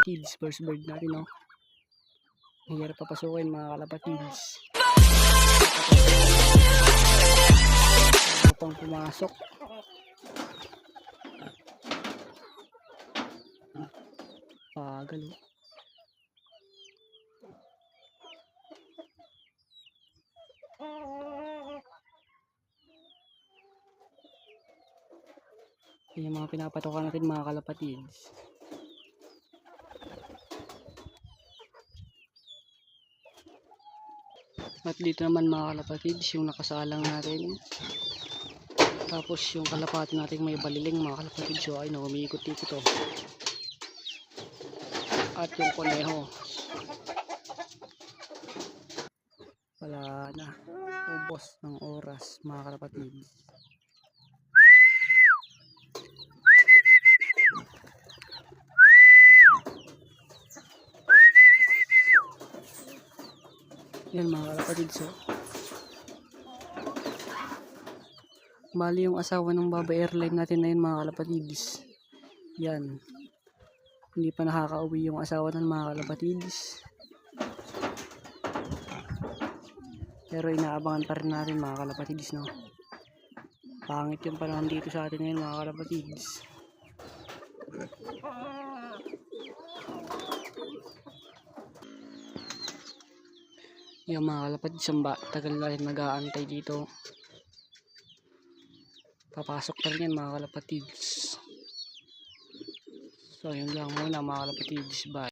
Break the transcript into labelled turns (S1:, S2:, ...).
S1: kalapatids. First bird natin, no? Hirap papasukin mga kalapatids. Pang pumasok. Pagal, oh. Yan yung mga pinapatokan natin mga kalapatids. At dito naman mga kalapatids yung nakasalang natin. Tapos yung kalapati natin may baliling mga kalapatids. So ayun, umiikot-ikot to. At yung koneho. Wala na. Ubos ng oras mga kalapatids. Yan mga kalapatids, so bali yung asawa ng Baba Airline natin na yun mga kalapatids. Yan, hindi pa nakakauwi yung asawa ng mga kalapatids, pero inaabangan pa rin natin mga kalapatids, no? Pangit yung panahon dito sa atin ngayon mga kalapatids. Yung mga kalapatids, tagal na rin nag-aantay dito. Papasok pa rin yan mga kalapatids. So yun lang muna mga kalapatids. Bye.